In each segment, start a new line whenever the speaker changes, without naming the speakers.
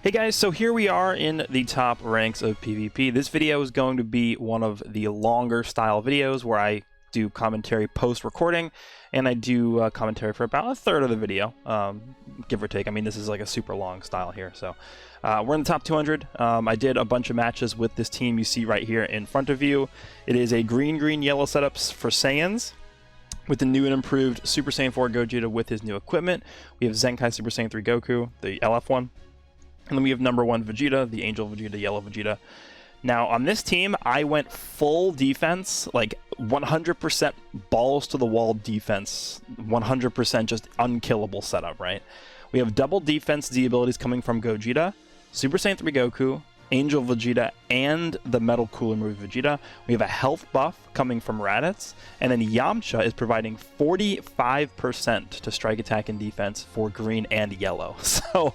Hey guys, so here we are in the top ranks of PvP. This video is going to be one of the longer style videos where I do commentary post-recording, and I do commentary for about a third of the video, give or take. I mean, this is like a super long style here, so we're in the top 200. I did a bunch of matches with this team you see right here in front of you. It is a green-yellow setups for Saiyans, with the new and improved Super Saiyan 4 Gogeta with his new equipment. We have Zenkai Super Saiyan 3 Goku, the LF one. And then we have number 1 Vegeta, the Angel Vegeta, Yellow Vegeta. Now, on this team, I went full defense, like 100% balls to the wall defense, 100% just unkillable setup, right? We have double defense Z abilities coming from Gogeta, Super Saiyan 3 Goku, Angel Vegeta, and the Metal Cooler move Vegeta. We have a health buff coming from Raditz, and then Yamcha is providing 45% to strike, attack, and defense for green and yellow. So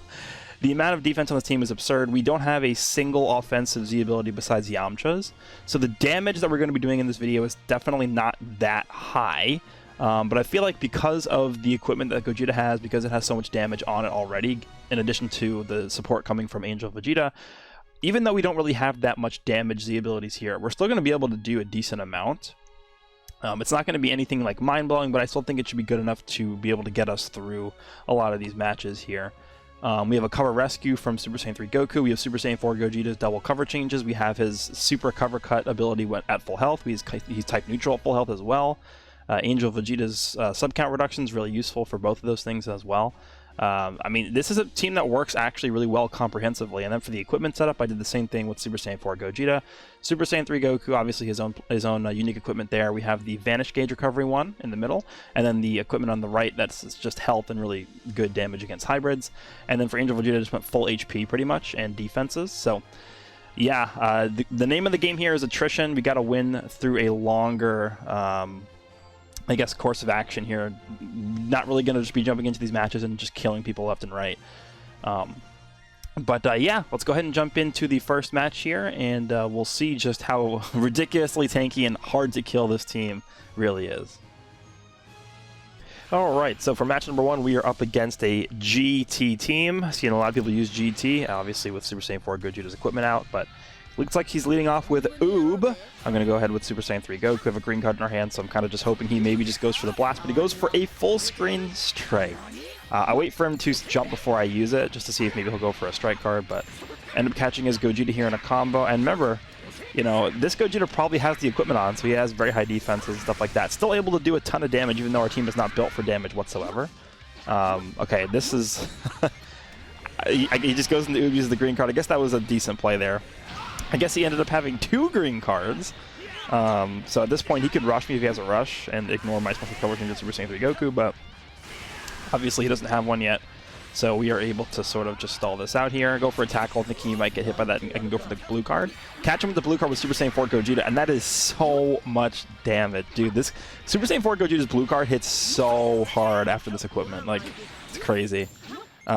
the amount of defense on this team is absurd. We don't have a single offensive Z ability besides Yamcha's, so the damage that we're going to be doing in this video is definitely not that high. But I feel like because of the equipment that Gogeta has, because it has so much damage on it already, in addition to the support coming from Angel Vegeta, even though we don't really have that much damage Z abilities here, we're still going to be able to do a decent amount. It's not going to be anything like mind-blowing, but I still think it should be good enough to be able to get us through a lot of these matches here. We have a cover rescue from Super Saiyan 3 Goku. We have Super Saiyan 4 Gogeta's double cover changes. We have his super cover cut ability at full health. He's type neutral at full health as well. Angel Vegeta's sub count reduction is really useful for both of those things as well. I mean, this is a team that works actually really well comprehensively. And then for the equipment setup, I did the same thing with Super Saiyan 4 Gogeta. Super Saiyan 3 Goku, obviously his own unique equipment there. We have the Vanish Gauge Recovery one in the middle, and then the equipment on the right that's just health and really good damage against hybrids. And then for Angel Vegeta, just went full HP pretty much, and defenses. So yeah, the name of the game here is attrition. We got to win through a longer I guess course of action here. Not really going to just be jumping into these matches and just killing people left and right. But yeah, let's go ahead and jump into the first match here, and we'll see just how ridiculously tanky and hard to kill this team really is. Alright, so for match number 1, we are up against a GT team. Seeing a lot of people use GT, obviously with Super Saiyan 4 Gogeta's equipment out, but looks like he's leading off with Oob. I'm going to go ahead with Super Saiyan 3 Goku. We have a green card in our hand, so I'm kind of just hoping he maybe just goes for the blast, but he goes for a full screen strike. I wait for him to jump before I use it, just to see if maybe he'll go for a strike card, but end up catching his Gogeta here in a combo. And remember, you know, this Gogeta probably has the equipment on, so he has very high defenses and stuff like that. Still able to do a ton of damage, even though our team is not built for damage whatsoever. Okay, this is... he just goes into Oob, uses the green card. I guess that was a decent play there. I guess he ended up having 2 green cards. So at this point, he could rush me if he has a rush and ignore my special cover change with Super Saiyan 3 Goku, but obviously he doesn't have one yet. So we are able to sort of just stall this out here. Go for a tackle, thinking he might get hit by that. I can go for the blue card. Catch him with the blue card with Super Saiyan 4 Gogeta, and that is so much damage. Dude, this Super Saiyan 4 Gogeta's blue card hits so hard after this equipment. Like, it's crazy.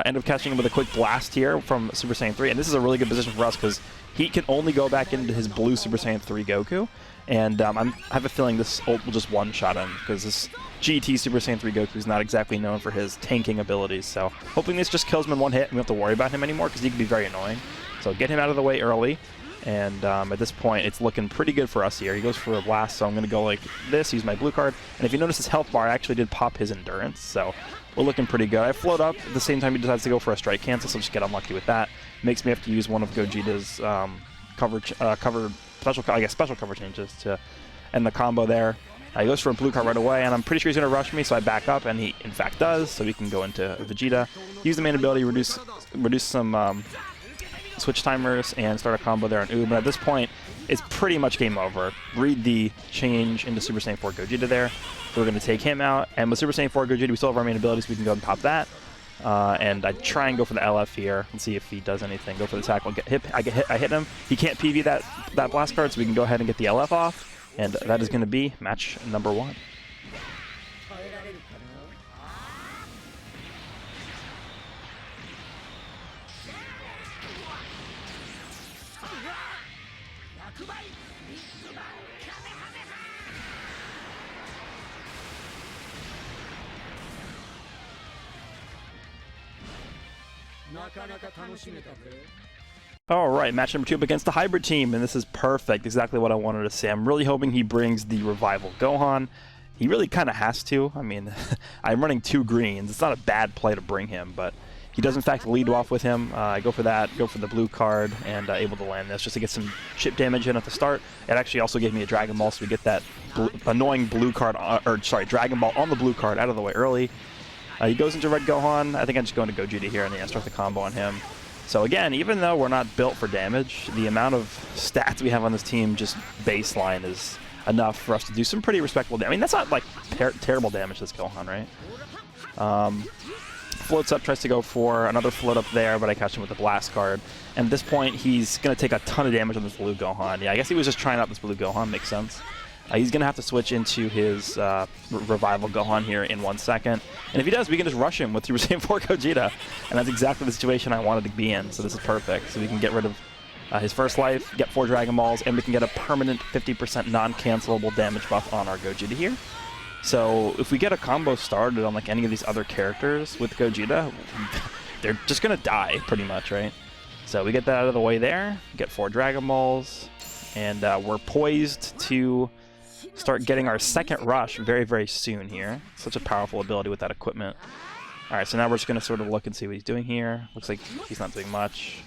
End up catching him with a quick blast here from Super Saiyan 3, and this is a really good position for us because he can only go back into his blue Super Saiyan 3 Goku, and I have a feeling this ult will just one-shot him because this GT Super Saiyan 3 Goku is not exactly known for his tanking abilities, so hoping this just kills him in one hit and we don't have to worry about him anymore because he can be very annoying. So get him out of the way early, and at this point it's looking pretty good for us here. He goes for a blast, so I'm going to go like this, use my blue card, and if you notice his health bar, I actually did pop his endurance, so we're looking pretty good. I float up at the same time he decides to go for a strike cancel, so just get unlucky with that. Makes me have to use one of Gogeta's special cover changes to end the combo there. He goes for a blue card right away, and I'm pretty sure he's going to rush me, so I back up, and he in fact does, so we can go into Vegeta. Use the main ability, reduce some switch timers, and start a combo there on Oob. But at this point, it's pretty much game over. Read the change into Super Saiyan 4 Gogeta there. So we're going to take him out, and with Super Saiyan 4 Gogeta, we still have our main abilities, so we can go and pop that. And I try and go for the LF here and see if he does anything. Go for the tackle, get hit. I hit him. He can't PV that blast card, so we can go ahead and get the LF off. And that is going to be match number 1. Alright, match number 2 up against the hybrid team, and this is perfect, exactly what I wanted to say. I'm really hoping he brings the Revival Gohan. He really kind of has to. I mean, I'm running 2 greens. It's not a bad play to bring him, but he does in fact lead off with him. I go for that, go for the blue card, and able to land this just to get some chip damage in at the start. It actually also gave me a Dragon Ball, so we get that annoying blue card, Dragon Ball on the blue card out of the way early. He goes into Red Gohan. I think I'm just going to Gogeta here, and then start the combo on him. So again, even though we're not built for damage, the amount of stats we have on this team, just baseline, is enough for us to do some pretty respectable damage. I mean, that's not like terrible damage, this Gohan, right? Floats up, tries to go for another float up there, but I catch him with the blast card. And at this point, he's going to take a ton of damage on this blue Gohan. Yeah, I guess he was just trying out this blue Gohan, makes sense. He's going to have to switch into his Revival Gohan here in 1 second. And if he does, we can just rush him with Super Saiyan 4 Gogeta. And that's exactly the situation I wanted to be in, so this is perfect. So we can get rid of his first life, get 4 Dragon Balls, and we can get a permanent 50% non-cancelable damage buff on our Gogeta here. So if we get a combo started on like any of these other characters with Gogeta, they're just going to die pretty much, right? So we get that out of the way there, get 4 Dragon Balls, and we're poised to start getting our second rush very, very soon here. Such a powerful ability with that equipment. Alright, so now we're just going to sort of look and see what he's doing here. Looks like he's not doing much.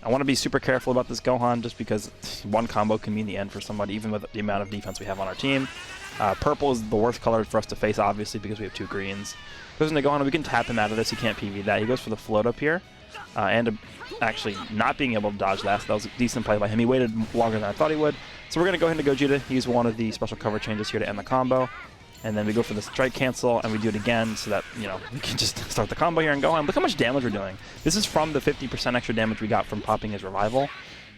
I want to be super careful about this Gohan just because one combo can mean the end for somebody, even with the amount of defense we have on our team. Purple is the worst color for us to face, obviously, because we have 2 greens. Goes into Gohan, we can tap him out of this, he can't PV that. He goes for the float up here, and actually not being able to dodge that, so that was a decent play by him. He waited longer than I thought he would. So we're going to go ahead and Gogeta. He's one of the special cover changes here to end the combo. And then we go for the strike cancel, and we do it again so that, you know, we can just start the combo here and go on. Look how much damage we're doing. This is from the 50% extra damage we got from popping his Revival.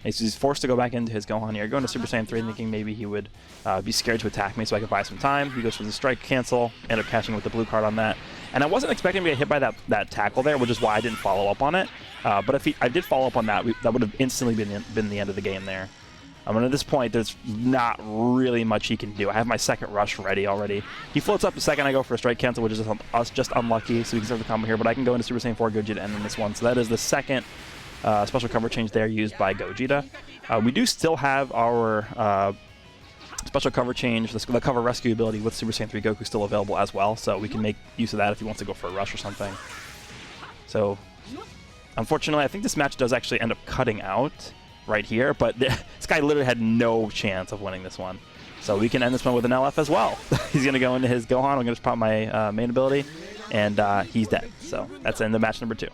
And so he's forced to go back into his Gohan here. Going to Super Saiyan 3 thinking maybe he would be scared to attack me so I could buy some time. He goes for the strike cancel, end up catching with the blue card on that. And I wasn't expecting to get hit by that tackle there, which is why I didn't follow up on it. But if I did follow up on that, that would have instantly been the end of the game there. I mean, at this point, there's not really much he can do. I have my second rush ready already. He floats up the second I go for a strike cancel, which is us just unlucky, so we can start the combo here. But I can go into Super Saiyan 4 Gogeta and end this one. So that is the second special cover change there used by Gogeta. We do still have our special cover change, the cover rescue ability with Super Saiyan 3 Goku still available as well, so we can make use of that if he wants to go for a rush or something. So, unfortunately, I think this match does actually end up cutting out right here, but this guy literally had no chance of winning this one. So we can end this one with an LF as well. He's going to go into his Gohan. I'm going to just pop my main ability, and he's dead. So that's the end of match number 2.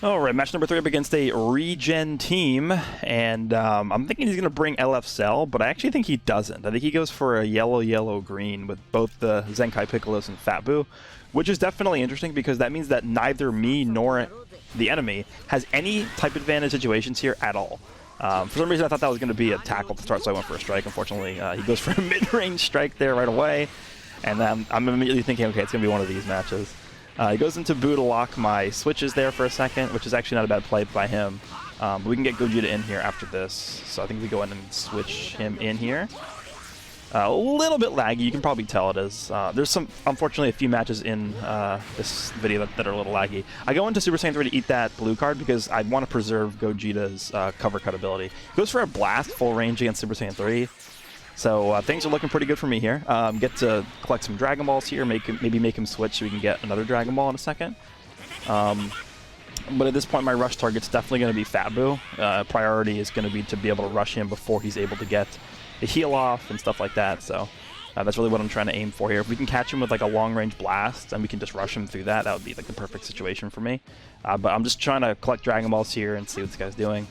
Alright, match number 3 up against a regen team, and I'm thinking he's going to bring LF Cell, but I actually think he doesn't. I think he goes for a yellow-green with both the Zenkai Piccolos and Fat Buu, which is definitely interesting because that means that neither me nor the enemy has any type advantage situations here at all. For some reason I thought that was going to be a tackle to start, so I went for a strike. Unfortunately, he goes for a mid-range strike there right away, and I'm immediately thinking, okay, it's going to be one of these matches. He goes into Buu to lock my switches there for a second, which is actually not a bad play by him. But we can get Gogeta in here after this, so I think we go in and switch him in here. A little bit laggy, you can probably tell it is. There's unfortunately, a few matches in this video that are a little laggy. I go into Super Saiyan 3 to eat that blue card because I want to preserve Gogeta's cover cut ability. He goes for a blast full range against Super Saiyan 3. So things are looking pretty good for me here. Get to collect some Dragon Balls here, maybe make him switch so we can get another Dragon Ball in a second. But at this point, my rush target's definitely going to be Fat Buu. Priority is going to be to be able to rush him before he's able to get the heal off and stuff like that. So that's really what I'm trying to aim for here. If we can catch him with like a long-range blast and we can just rush him through that, that would be like the perfect situation for me. But I'm just trying to collect Dragon Balls here and see what this guy's doing.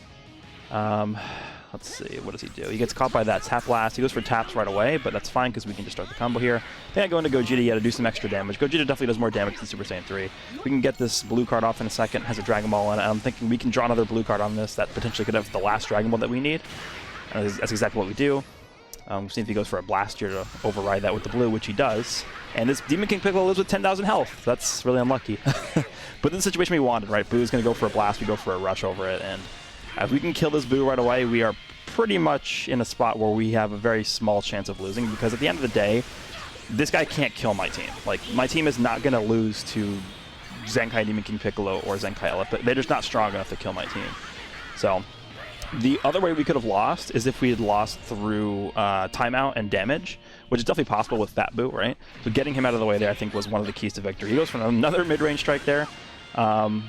let's see, what does he do? He gets caught by that tap blast. He goes for taps right away, but that's fine because we can just start the combo here. Then I go into Gogeta to do some extra damage. Gogeta definitely does more damage than Super Saiyan 3. We can get this blue card off in a second. Has a Dragon Ball in it. I'm thinking we can draw another blue card on this that potentially could have the last Dragon Ball that we need. That's exactly what we do. See if he goes for a blast here to override that with the blue, which he does. And this Demon King Piccolo lives with 10,000 health. That's really unlucky. But in the situation we wanted, right? Boo's going to go for a blast. We go for a rush over it. And if we can kill this Boo right away, we are pretty much in a spot where we have a very small chance of losing. Because at the end of the day, this guy can't kill my team. Like, my team is not going to lose to Zenkai Demon King Piccolo or Zenkai Elef. But they're just not strong enough to kill my team. So the other way we could have lost is if we had lost through timeout and damage, which is definitely possible with Fat Boo, right? So getting him out of the way there, I think, was one of the keys to victory. He goes for another mid-range strike there, right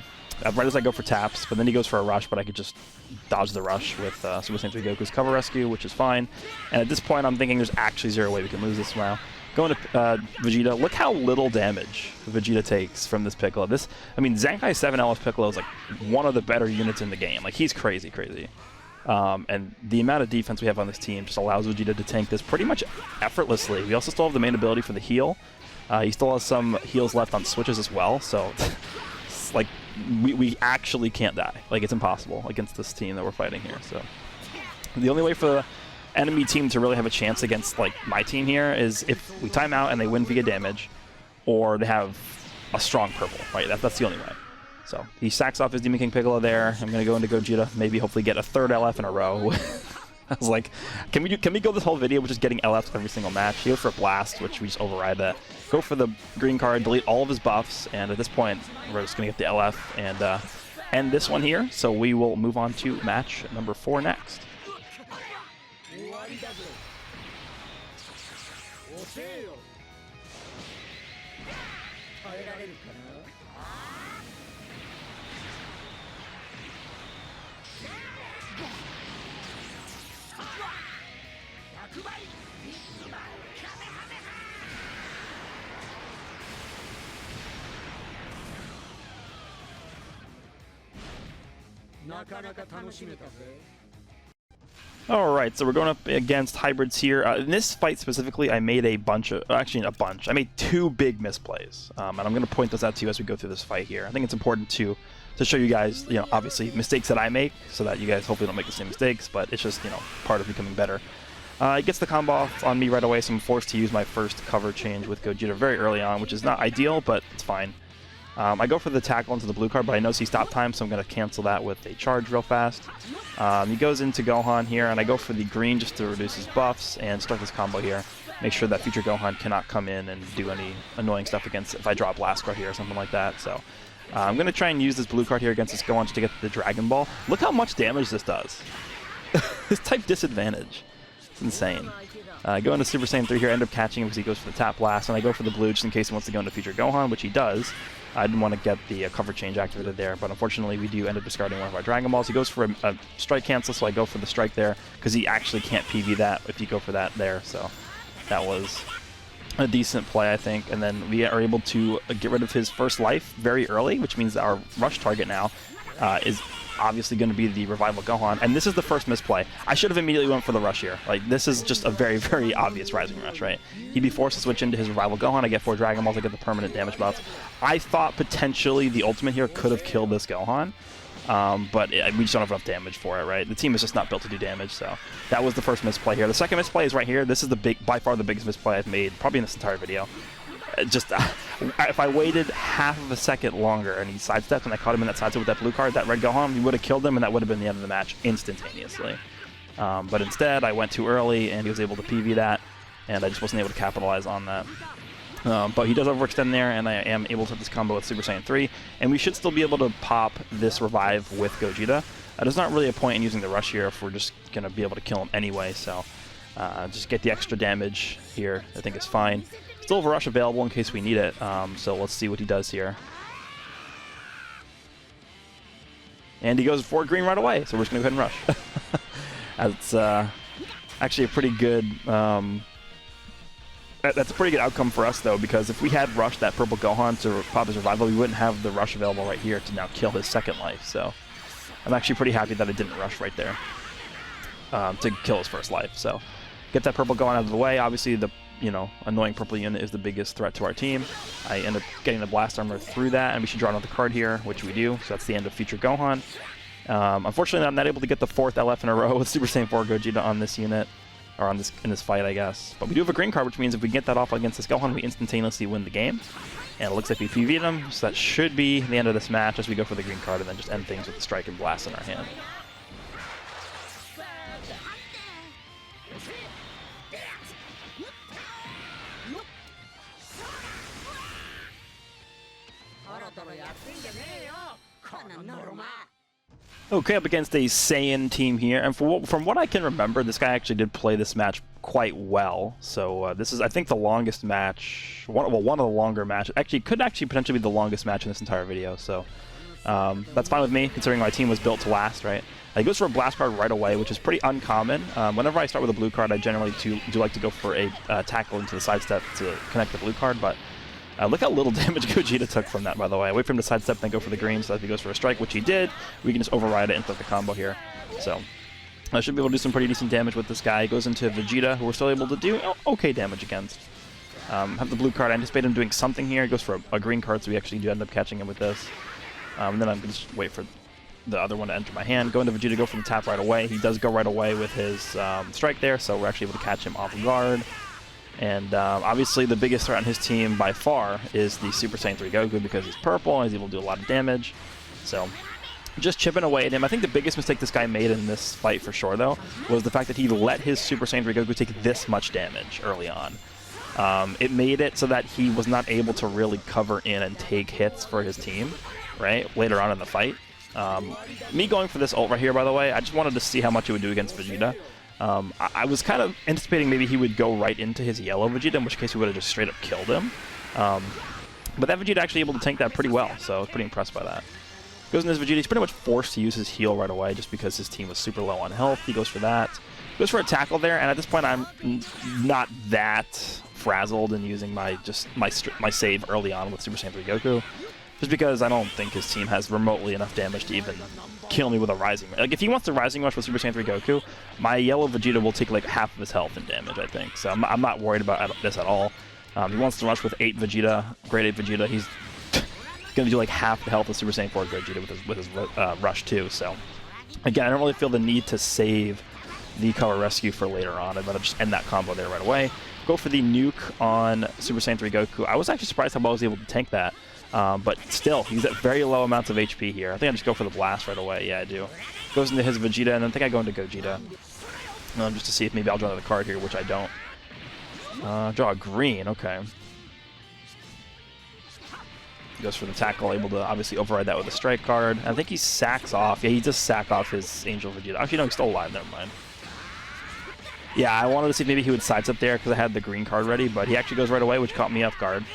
as I go for taps, but then he goes for a rush, but I could just dodge the rush with Super Saiyan 3 Goku's cover rescue, which is fine. And at this point, I'm thinking there's actually zero way we can lose this now. Going to Vegeta, look how little damage Vegeta takes from this Piccolo. I mean, Zenkai 7 LF Piccolo is like one of the better units in the game. Like, he's crazy, crazy. And the amount of defense we have on this team just allows Vegeta to tank this pretty much effortlessly. We also still have the main ability for the heal. He still has some heals left on switches as well, so it's like we actually can't die. Like, it's impossible against this team that we're fighting here. So the only way for the enemy team to really have a chance against like my team here is if we time out and they win via damage, or they have a strong purple, right? That's the only way. So he sacks off his Demon King Piccolo there. I'm gonna go into Gogeta, maybe hopefully get a third LF in a row. I was like, can we go this whole video with just getting LFs every single match? He goes for a blast, which we just override that. Go for the green card, delete all of his buffs, and at this point we're just gonna get the LF and end this one here. So we will move on to match number 4 next. Alright, so we're going up against hybrids here. In this fight specifically, I made a bunch. I made 2 big misplays. And I'm going to point those out to you as we go through this fight here. I think it's important to show you guys, obviously mistakes that I make, so that you guys hopefully don't make the same mistakes, but it's just, part of becoming better. It gets the combo off on me right away, so I'm forced to use my first cover change with Gogeta very early on, which is not ideal, but it's fine. I go for the tackle into the blue card, but I know he stopped time, so I'm going to cancel that with a charge real fast. He goes into Gohan here, and I go for the green just to reduce his buffs and start this combo here. Make sure that future Gohan cannot come in and do any annoying stuff against if I draw a blast card here or something like that. So I'm going to try and use this blue card here against this Gohan just to get the Dragon Ball. Look how much damage this does. This type disadvantage. It's insane. I go into Super Saiyan 3 here, end up catching him because he goes for the tap blast, and I go for the blue just in case he wants to go into future Gohan, which he does. I didn't want to get the cover change activated there, but unfortunately we do end up discarding one of our Dragon Balls. He goes for a strike cancel, so I go for the strike there, because he actually can't PV that if you go for that there, so that was a decent play, I think. And then we are able to get rid of his first life very early, which means that our rush target now is obviously going to be the Revival Gohan, and this is the first misplay. I should have immediately went for the rush here. Like, this is just a very, very obvious Rising Rush, right? He'd be forced to switch into his Revival Gohan. I get 4 Dragon Balls, I get the permanent damage buffs. I thought potentially the ultimate here could have killed this Gohan, but we just don't have enough damage for it, right? The team is just not built to do damage, so that was the first misplay here. The second misplay is right here. This is by far the biggest misplay I've made, probably in this entire video. Just, if I waited half of a second longer and he sidestepped and I caught him in that sidestep with that blue card, that red Gohan, he would have killed him and that would have been the end of the match instantaneously. But instead, I went too early and he was able to PV that, and I just wasn't able to capitalize on that. But he does overextend there, and I am able to hit this combo with Super Saiyan 3, and we should still be able to pop this revive with Gogeta. There's not really a point in using the rush here if we're just going to be able to kill him anyway, so just get the extra damage here, I think is fine. Still have a rush available in case we need it, so let's see what he does here. And he goes for green right away, so we're just going to go ahead and rush. That's actually a pretty good... That's a pretty good outcome for us, though, because if we had rushed that purple Gohan to pop his revival, we wouldn't have the rush available right here to now kill his second life. So I'm actually pretty happy that I didn't rush right there. to kill his first life. So get that purple going out of the way. Obviously, the annoying purple unit is the biggest threat to our team. I end up getting the blast armor through that, and we should draw another card here, which we do. So that's the end of Future Gohan. Unfortunately, I'm not able to get the 4th LF in a row with Super Saiyan 4 Gogeta on this unit, or in this fight, I guess. But we do have a green card, which means if we get that off against this Gohan, we instantaneously win the game. And it looks like we PvP'd him, so that should be the end of this match as we go for the green card and then just end things with the strike and blast in our hand. Okay, up against a Saiyan team here, and from what I can remember, this guy actually did play this match quite well. So this is, I think, the longest match, one of the longer matches. Actually, could potentially be the longest match in this entire video. So that's fine with me, considering my team was built to last, right? He goes for a blast card right away, which is pretty uncommon. Whenever I start with a blue card, I generally do like to go for a tackle into the sidestep to connect the blue card, but look how little damage Gogeta took from that, by the way. I wait for him to sidestep, then go for the green, so if he goes for a strike, which he did, we can just override it and flip the combo here. So I should be able to do some pretty decent damage with this guy. He goes into Vegeta, who we're still able to do okay damage against. Have the blue card. I anticipate him doing something here. He goes for a green card, so we actually do end up catching him with this. And then I'm going to just wait for the other one to enter my hand. Go into Vegeta, go for the tap right away. He does go right away with his strike there, so we're actually able to catch him off guard. And obviously the biggest threat on his team by far is the Super Saiyan 3 Goku because he's purple and he's able to do a lot of damage. So just chipping away at him. I think the biggest mistake this guy made in this fight for sure, though, was the fact that he let his Super Saiyan 3 Goku take this much damage early on. It made it so that he was not able to really cover in and take hits for his team, right, later on in the fight. Me going for this ult right here, by the way, I just wanted to see how much it would do against Vegeta. I was kind of anticipating maybe he would go right into his yellow Vegeta, in which case we would have just straight up killed him. But that Vegeta actually able to tank that pretty well, so I was pretty impressed by that. Goes into his Vegeta, he's pretty much forced to use his heal right away just because his team was super low on health. He goes for that. Goes for a tackle there, and at this point I'm not that frazzled in using my save early on with Super Saiyan 3 Goku. Just because I don't think his team has remotely enough damage to even kill me with a Rising Rush. Like, if he wants to Rising Rush with Super Saiyan 3 Goku, my yellow Vegeta will take like half of his health in damage, I think. So I'm not worried about this at all. He wants to rush with 8 Vegeta, grade 8 Vegeta. He's going to do like half the health of Super Saiyan 4 Gogeta with his Rush too. So again, I don't really feel the need to save the Color Rescue for later on. I'd rather just end that combo there right away. Go for the nuke on Super Saiyan 3 Goku. I was actually surprised how well I was able to tank that. But still, he's at very low amounts of HP here. I think I just go for the blast right away. Yeah, I do. Goes into his Vegeta, and then I think I go into Gogeta. Just to see if maybe I'll draw another card here, which I don't. Draw a green, okay. He goes for the tackle, able to obviously override that with a strike card. I think he sacks off. Yeah, he just sacked off his Angel Vegeta. Actually, no, he's still alive. Never mind. Yeah, I wanted to see if maybe he would sidestep there because I had the green card ready, but he actually goes right away, which caught me off guard.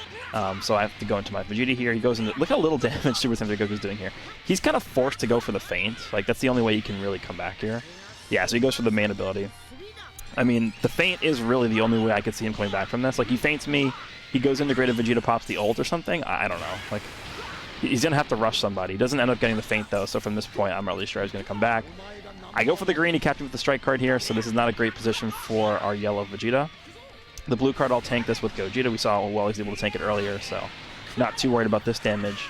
So I have to go into my Vegeta here. He goes into... Look how little damage Super Saiyan 3 Goku's doing here. He's kind of forced to go for the feint. Like, that's the only way you can really come back here. Yeah, so he goes for the main ability. I mean, the feint is really the only way I could see him coming back from this. Like, he feints me, he goes into Graded Vegeta, pops the ult or something. I don't know. Like, he's going to have to rush somebody. He doesn't end up getting the feint, though, so from this point, I'm not really sure he's going to come back. I go for the green. He captured with the strike card here, so this is not a great position for our yellow Vegeta. The blue card, I'll tank this with Gogeta. We saw how well he's able to tank it earlier, so not too worried about this damage.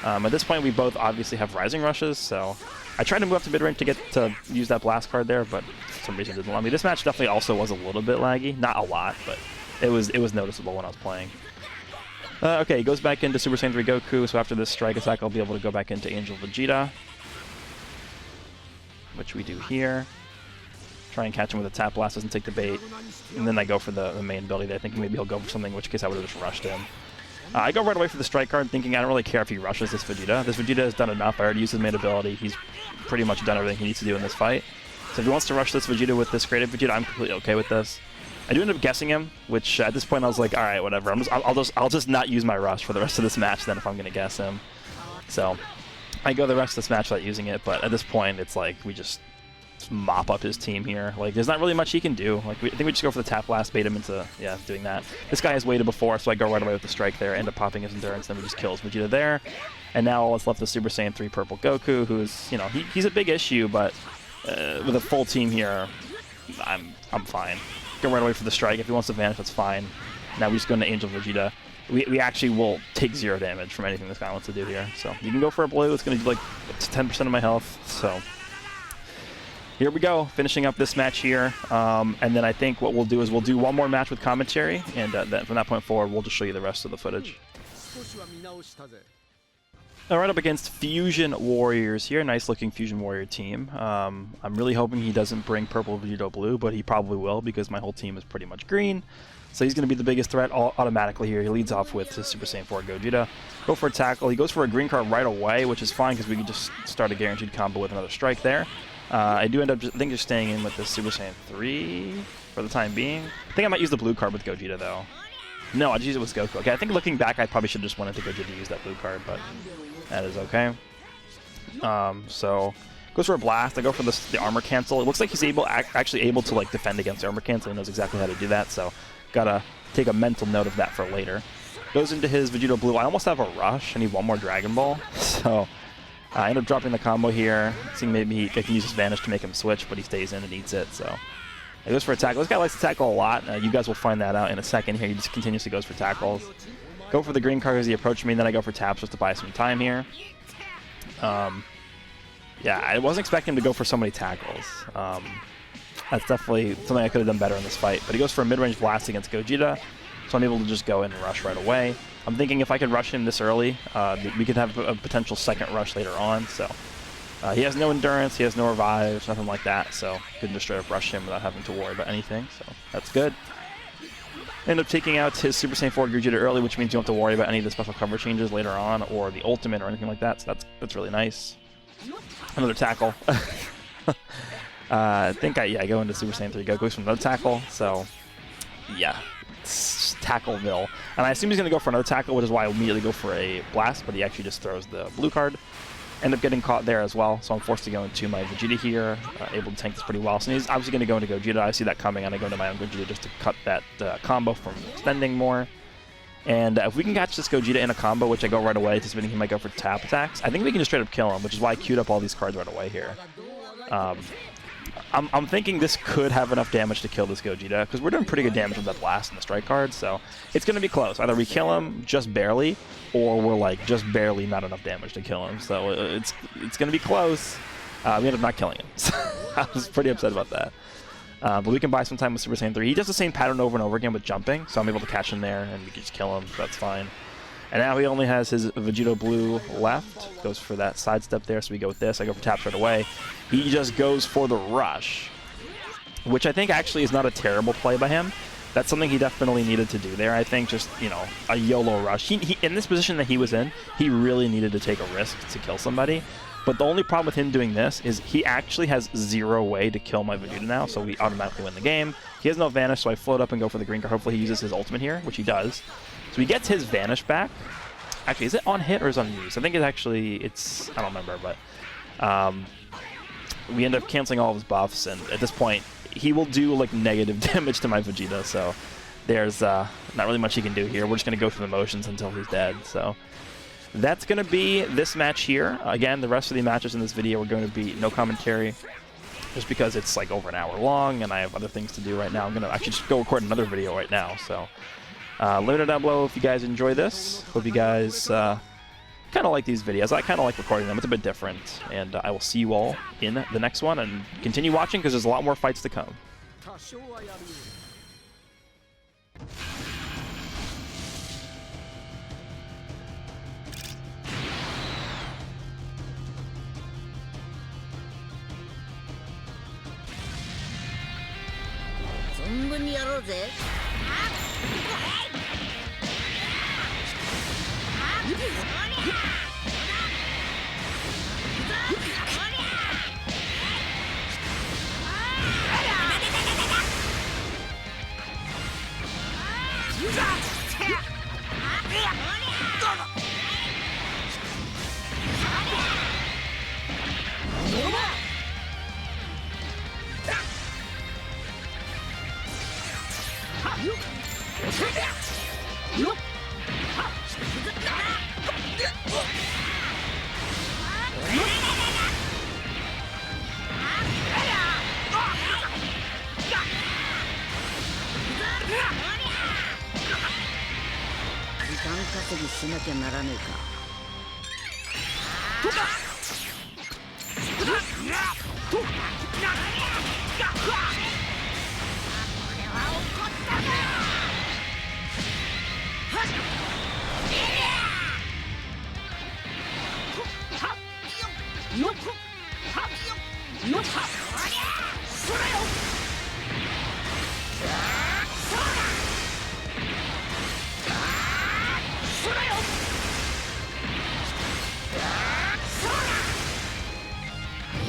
At this point, we both obviously have Rising Rushes, so I tried to move up to mid-range to get to use that blast card there, but for some reason it didn't allow me. This match definitely also was a little bit laggy. Not a lot, but it was noticeable when I was playing. Okay, he goes back into Super Saiyan 3 Goku, so after this strike attack, I'll be able to go back into Angel Vegeta, which we do here. Try and catch him with a tap blast, doesn't take the bait, and then I go for the main ability there. I think maybe he'll go for something, in which case I would have just rushed him. I go right away for the strike card, thinking I don't really care if he rushes this Vegeta. This Vegeta has done enough. I already used his main ability. He's pretty much done everything he needs to do in this fight. So if he wants to rush this Vegeta with this graded Vegeta, I'm completely okay with this. I do end up guessing him, which at this point I was like, all right, whatever. I'll just not use my rush for the rest of this match then if I'm going to guess him. So I go the rest of this match without using it, but at this point it's like we just mop up his team here. Like, there's not really much he can do. Like, I think we just go for the tap blast, bait him into, yeah, doing that. This guy has waited before, so I go right away with the strike there, end up popping his endurance, then we just kills Vegeta there. And now all that's left is Super Saiyan 3 Purple Goku, who's, you know, he's a big issue, but with a full team here, I'm fine. Go right away for the strike. If he wants to vanish, that's fine. Now we just go into Angel Vegeta. We actually will take 0 damage from anything this guy wants to do here. So you can go for a blue. It's going to do like 10% of my health. So here we go, finishing up this match here. And then I think what we'll do is we'll do one more match with commentary. And then from that point forward, we'll just show you the rest of the footage. All right, up against Fusion Warriors here. Nice looking Fusion Warrior team. I'm really hoping he doesn't bring purple Vegito blue, but he probably will because my whole team is pretty much green. So he's going to be the biggest threat automatically here. He leads off with his Super Saiyan 4 Gogeta. Go for a tackle. He goes for a green card right away, which is fine because we can just start a guaranteed combo with another strike there. I do end up, I think, just staying in with the Super Saiyan 3 for the time being. I think I might use the blue card with Gogeta, though. No, I'd use it with Goku. Okay, I think looking back, I probably should have just wanted to Gogeta to use that blue card, but that is okay. So goes for a blast. I go for the armor cancel. It looks like he's actually able to like defend against the armor cancel. He knows exactly how to do that, so gotta take a mental note of that for later. Goes into his Vegito blue. I almost have a rush. I need one more Dragon Ball, so I end up dropping the combo here. Seeing maybe I can use his Vanish to make him switch, but he stays in and eats it, so he goes for a tackle. This guy likes to tackle a lot. You guys will find that out in a second here. He just continuously goes for tackles. Go for the green card as he approached me, and then I go for taps just to buy some time here. Yeah, I wasn't expecting him to go for so many tackles. That's definitely something I could have done better in this fight. But he goes for a mid-range blast against Gogeta, so I'm able to just go in and rush right away. I'm thinking if I could rush him this early, we could have a potential second rush later on. So he has no endurance, he has no revives, nothing like that, so I can just straight up rush him without having to worry about anything. So that's good. End up taking out his Super Saiyan 4 Gogeta early, which means you don't have to worry about any of the special cover changes later on or the ultimate or anything like that, so that's really nice. Another tackle. I think I go into Super Saiyan 3 Goku from another tackle, so yeah, it's Tackleville. And I assume he's going to go for another tackle, which is why I immediately go for a blast, but he actually just throws the blue card. End up getting caught there as well, so I'm forced to go into my Vegeta here, able to tank this pretty well. So he's obviously going to go into Gogeta. I see that coming, and I go into my own Gogeta just to cut that combo from extending more. And if we can catch this Gogeta in a combo, which I go right away, anticipating he might go for tap attacks, I think we can just straight up kill him, which is why I queued up all these cards right away here. I'm thinking this could have enough damage to kill this Gogeta, because we're doing pretty good damage with that blast and the strike card, so it's going to be close. Either we kill him just barely, or we're like just barely not enough damage to kill him, so it's going to be close. We ended up not killing him, so I was pretty upset about that. But we can buy some time with Super Saiyan 3. He does the same pattern over and over again with jumping, so I'm able to catch him there, and we can just kill him, so that's fine. And now he only has his Vegito blue left. Goes for that sidestep there, so we go with this. I go for taps right away. He just goes for the rush, which I think actually is not a terrible play by him. That's something he definitely needed to do there. I think just, you know, a YOLO rush. He in this position that he was in, he really needed to take a risk to kill somebody. But the only problem with him doing this is he actually has 0 way to kill my Vegeta now, so we automatically win the game. He has no Vanish, so I float up and go for the green card. Hopefully he uses his ultimate here, which he does. So he gets his Vanish back. Actually, is it on hit or is it on use? I think it's I don't remember, but we end up canceling all of his buffs, and at this point, he will do like negative damage to my Vegeta, so there's not really much he can do here. We're just going to go through the motions until he's dead, so that's going to be this match here. Again, the rest of the matches in this video are going to be no commentary, just because it's like over an hour long, and I have other things to do right now. I'm going to actually just go record another video right now, so let me know down below if you guys enjoy this. Hope you guys kind of like these videos. I kind of like recording them. It's a bit different, and I will see you all in the next one, and continue watching because there's a lot more fights to come.
稼ぎしなきゃならねえか。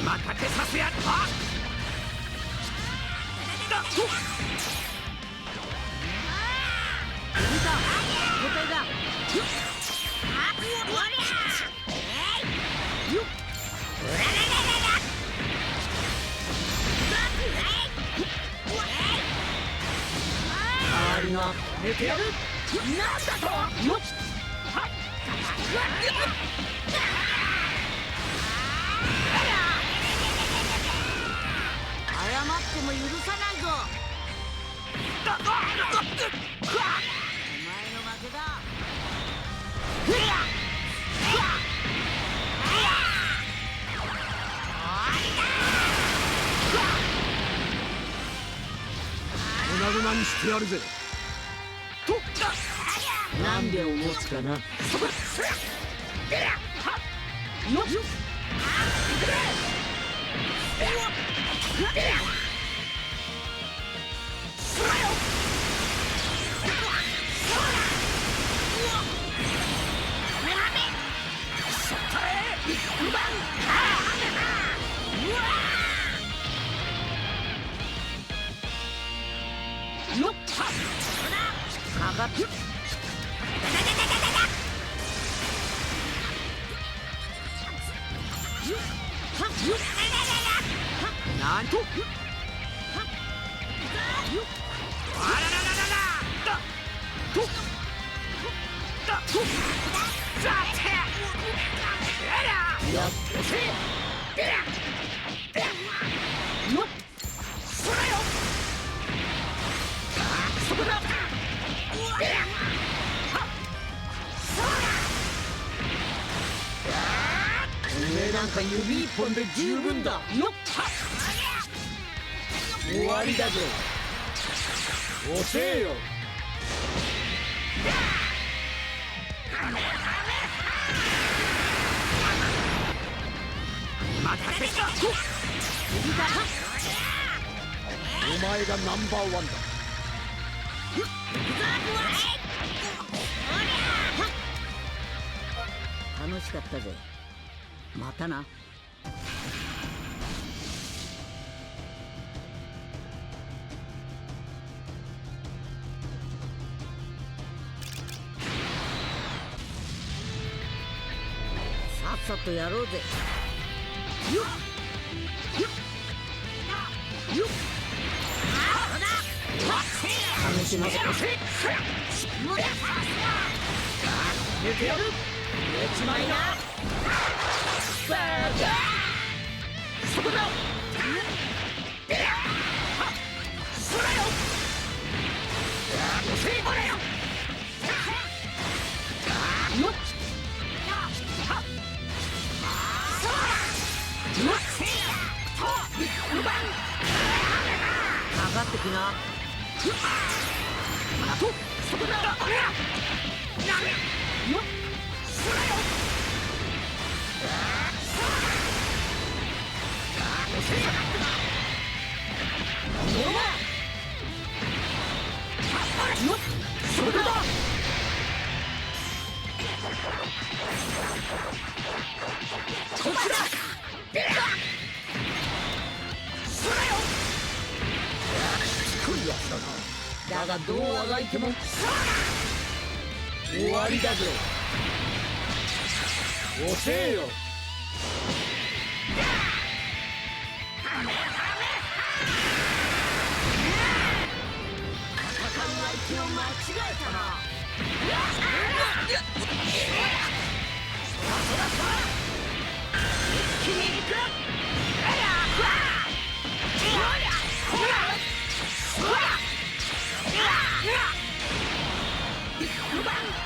任せさせやった。寝てやる。なんだと。よっ。
謝っても許さないぞ。お前の負けだ。
粉々にしてやるぜ。
何秒持つかな。かかって
なんと。あららららら。と。さて。やっせ。よっ。それよ。そこだ。
おめえなんか指一本で十分だ。
よっ。終わりだぞ。遅えよ。任せた。お前がナンバーワンだ。
楽しかったぜ。またな。さっさとやろうぜ。よっよっ楽しませろ。
寝てやる。寝ちまいな。そこだ。それよ。これよ。よっ。
かかってきな。
そこだ。よっ。それよ。それだ。こっちだ。それよ。低いやつだな。だがどうあがいても終わりだぞ。遅えよ。
相手を間違えたな。
一気に行く。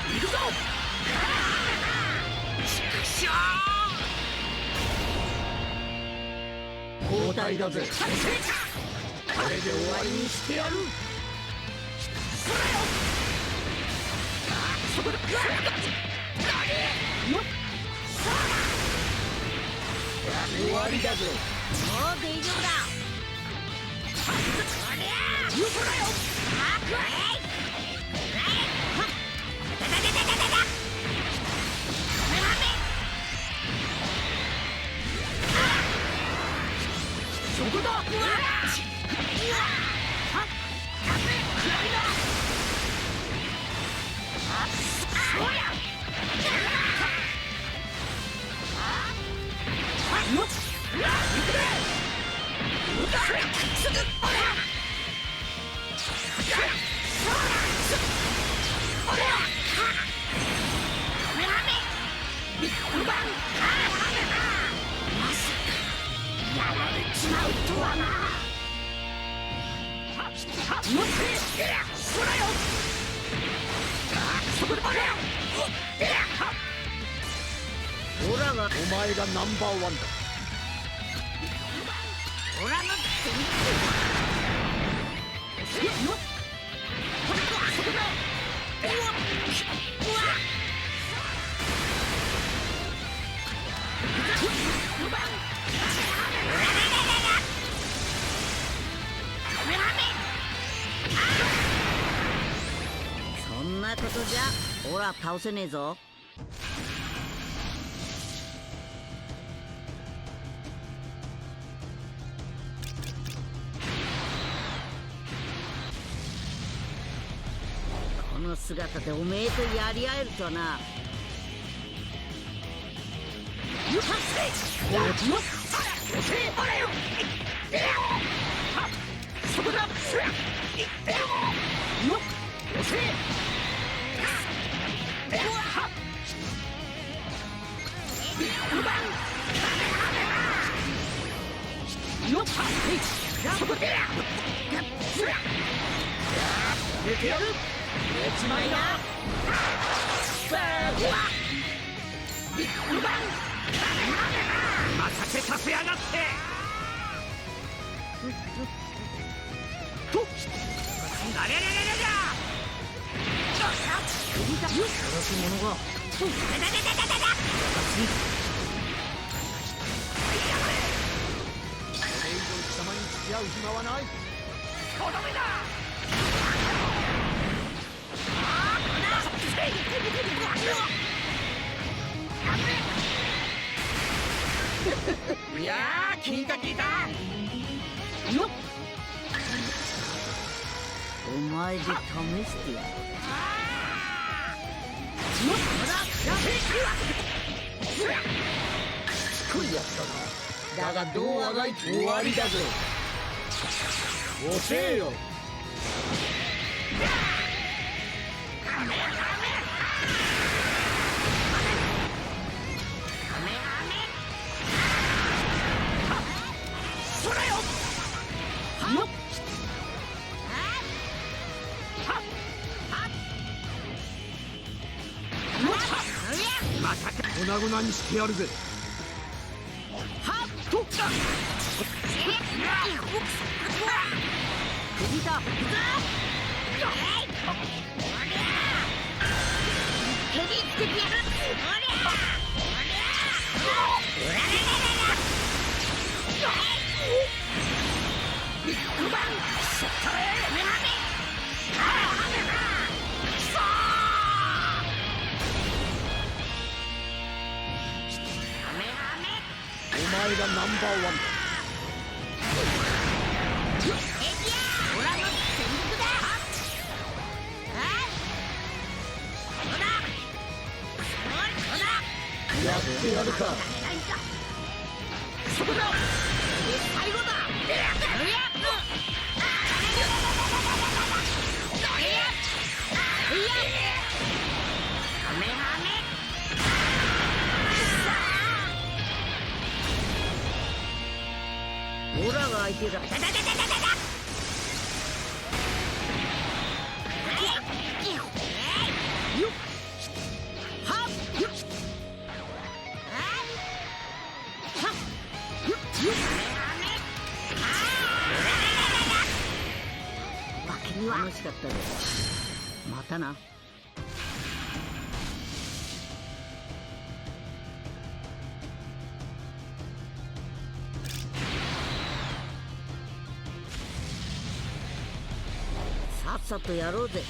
行くぞ。いだぜ。これで終わりにしてやる。終わりだぜ。
もう大丈夫だ。
そこだ。
オラが
お前がナンバーワンだ。
オラのそんなことじゃオラ倒せねえぞ。この姿でおめえとやり合えるとはな。
出てやる。寝ちまいな。任せさせやがって。とありゃりゃりゃりゃ。
殺し者が
これ以上貴様に付き合う暇はない。とどめだ。いやー、聞いた聞いた。よっ。
お前で試してやる。
すごいやつだな。だがどうあがいて終わりだぜ。遅えよ。それよ。粉々にしてやるぜ。とっ
首だ。ヘビつけてやる。
ビッグバンそっからお前がナンバーワンだ。
オラの戦力だ。
やってやるか。そこだ。
最後だ。オラが相手だ。楽しかったです。またな。さっさとやろうぜ。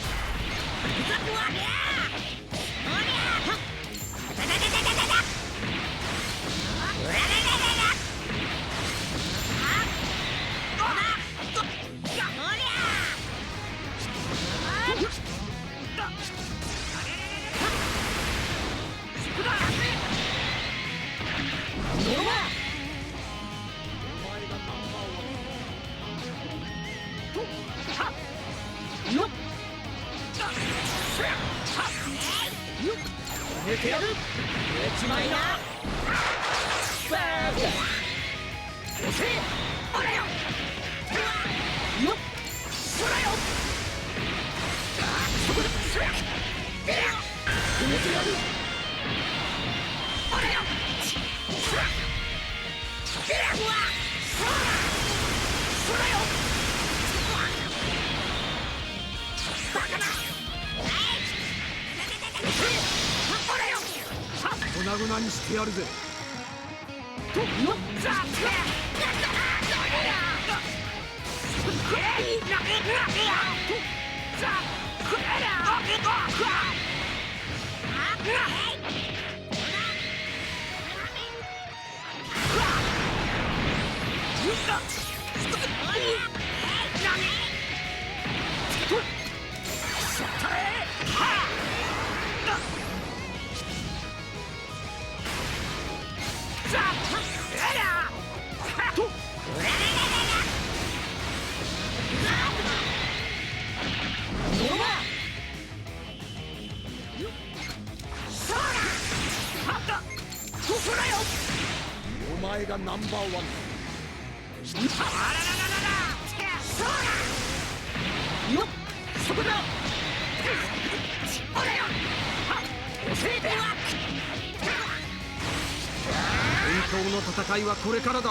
寝てやる。寝ちまいな。バーグ。押せ。あれよ。よっ。そらよ。そこで。そら。寝てやる。あれよ。そら。そらよ。バカな。粉々にしてやるぜ。とよっざっお前がナンバーワンだ。よっそこだ。本当の戦いはこれからだ。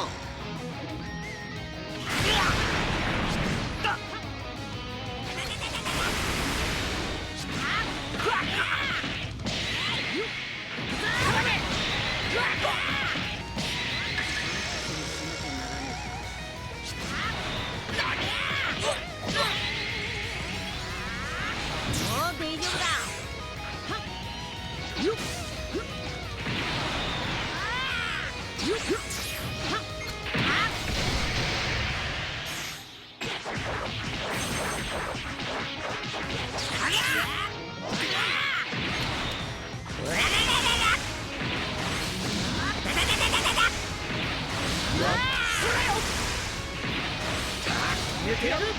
寝てやる。寝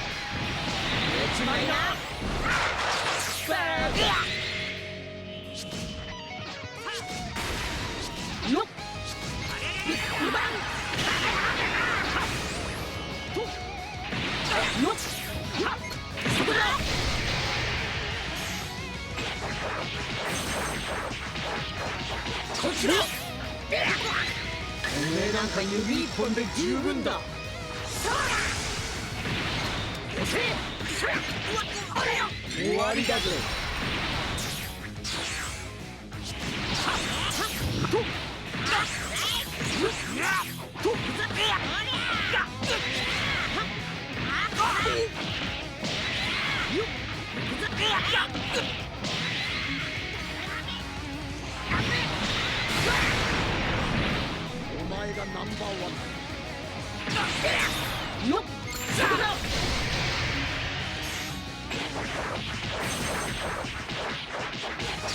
ちまいな。バーグ。よっ。よっ。そこだ。こっちだ。おめえなんか指一本で十分だ。終わりだぜ。お前がナンバーワンだ。よっ。そこだ。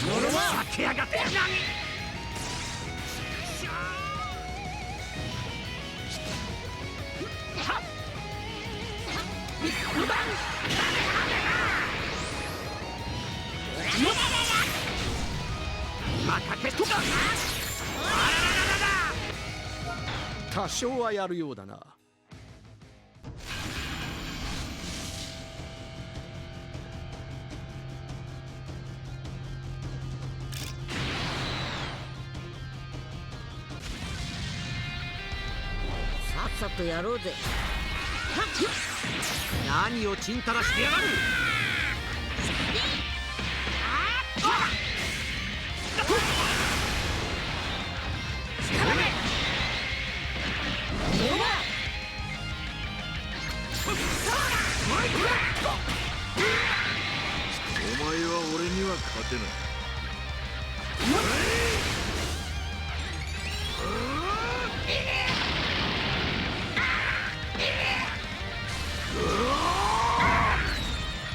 俺は避けやがって。多少はやるようだな。さっさとやろうぜ。何をちんたらしてやがる。
お前は俺には勝てない。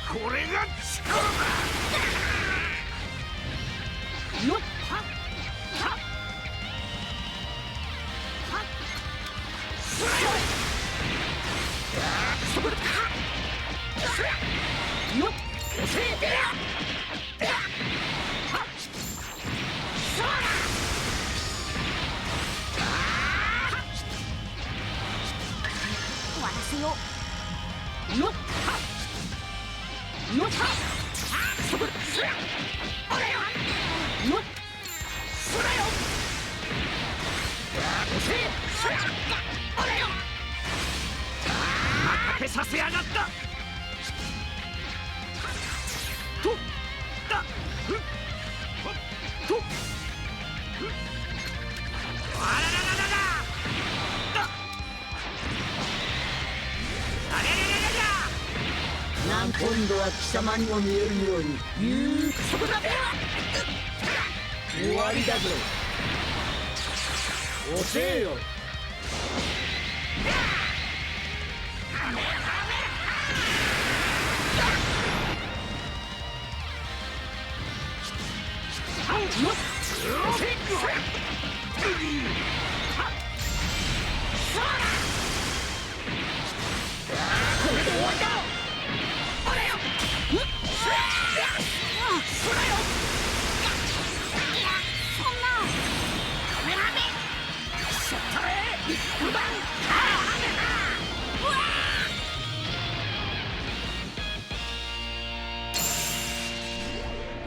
これが力だ。
よっはっはっはっそれよそこだよっせーはっそら終わらせよう。よっはっよっはっそこだあれよよっそらよせそらあれよ任せさせやがった。とだふっとあらららららだあれれれれれ
なん今度は貴様にも見えるように
そこだ
終わりだぞ。遅えよ。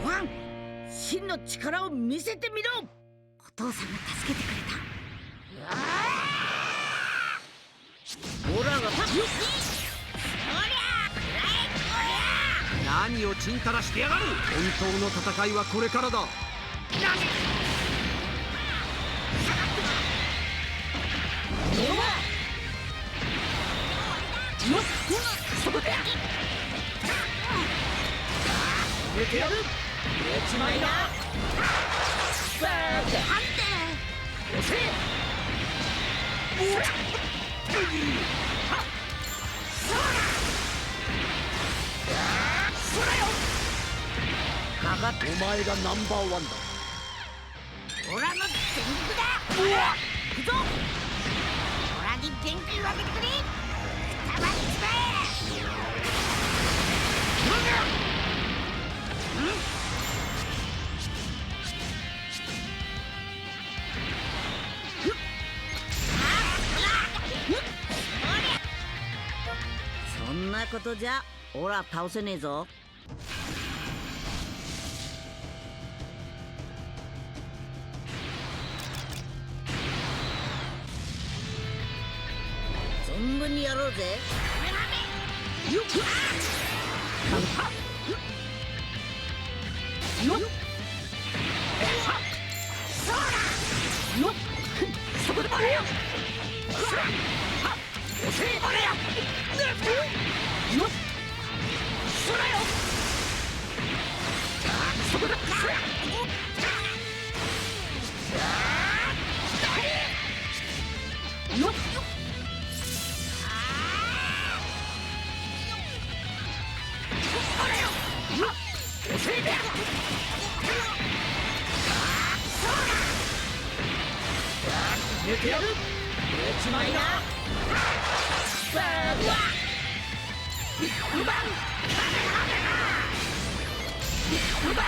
ワン、真の力を見せてみろ。お父さんが助けてくれた。オラが
何をちんたらしてやがる。本当の戦いはこれからだ。そこで入れてやる。やっちまいな。バーッ判定押せ。
かかっ
お前がナンバーワンだ。
オラの全力だ。行くぞ。オラに元気をあげてくれ。たまにつめ。そんなことじゃオラ倒せねえぞ。存分にやろうぜ。よっよっ
そこであれや。押せあれや。よっそらよそこだ。よっあれよ。押せで寝てやる。やっちまいな。バーガービッグバンビッグバン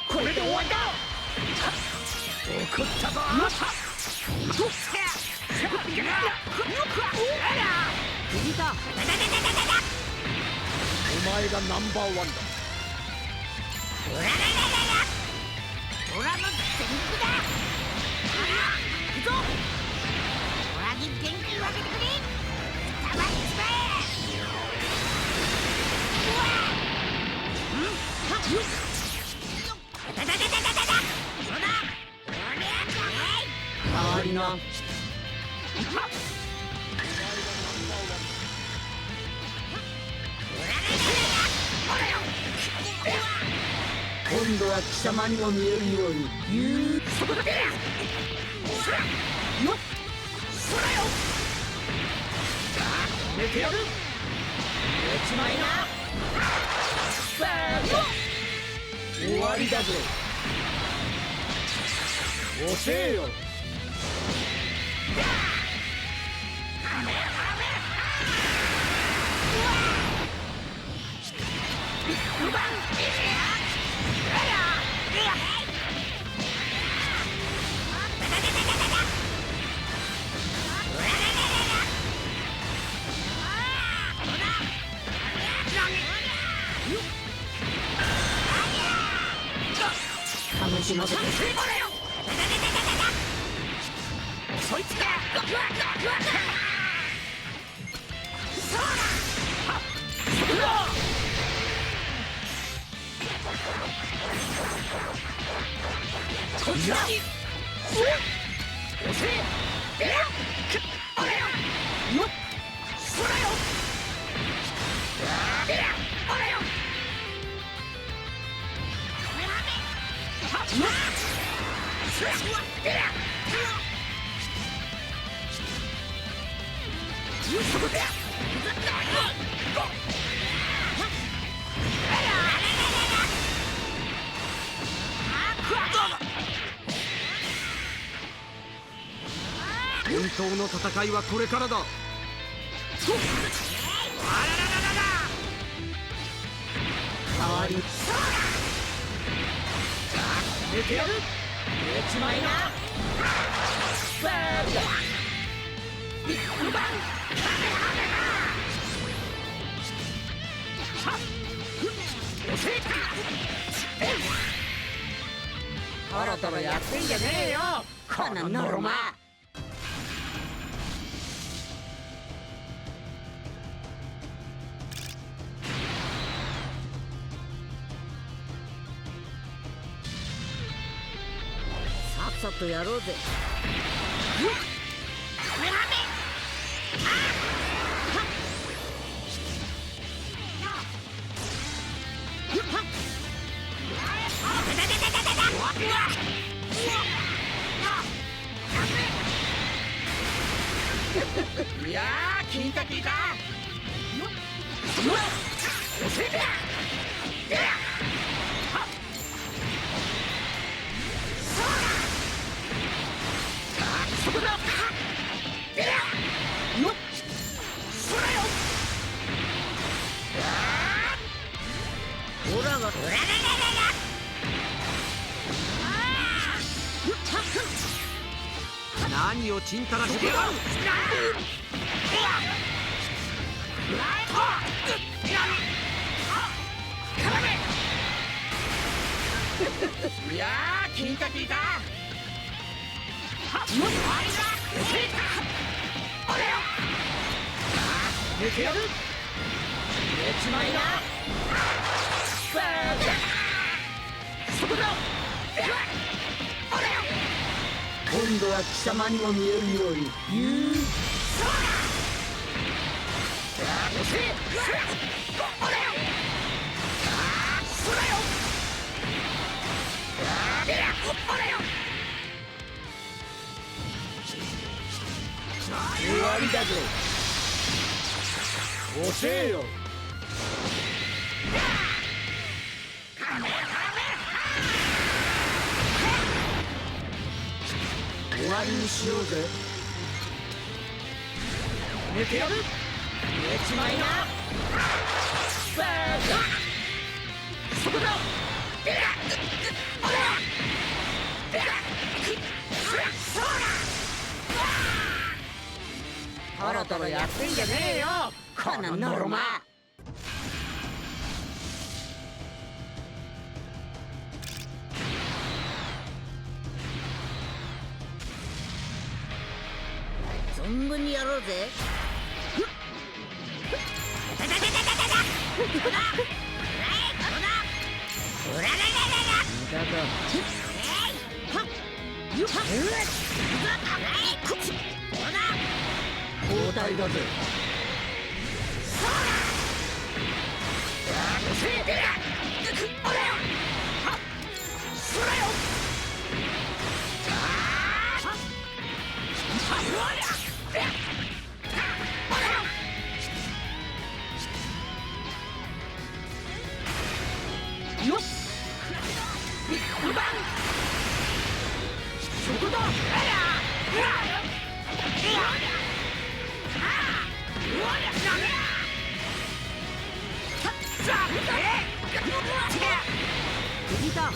これで終わりだ。怒ったぞ。お前がナンバーワンだ。
オラの全部だ。行くぞ。オラに元気をあげてくれ。たまっちまえ。うわ
代わりな。今度は貴様にも見えるように言う。そこだけよっそらよ。寝てやる。やっちまいな。さあ終わりだぜ。遅えよ。楽しませてそいつだ。本当の戦いはこれからだ。代わり寝てやる。寝ちまいな。さあタラタラやってんじゃねえよこのノロマ。さっさとやろうぜ。いやー聞いた聞いた。そこだ。オラが何をちんたらしてやる。いやー聞いた聞いた。寝てやる。寝ちまいな。そこだ。今度は貴様にも見えるように言う。終わりだぞ。遅えよ。終わりにしようぜ。寝てやる。寝ちまいな。そこだ。トロやってんじゃねえよこのノルマ。存分にやろうぜ。交代だぜ。よっそこだ。ゴジタ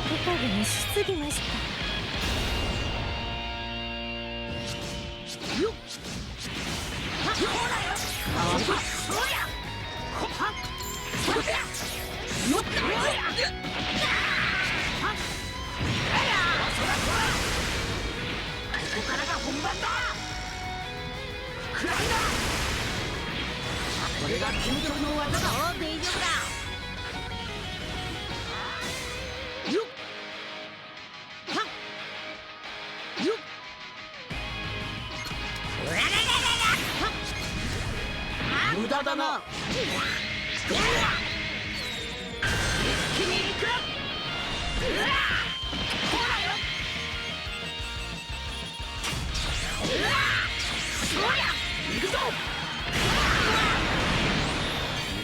手加減しすぎました。
ここからが本番だ。クライだ。これが究極の技だ。
大丈夫だ。
よっよっ無駄だな。一気に行く。ほらよ。そりゃ行くぞ。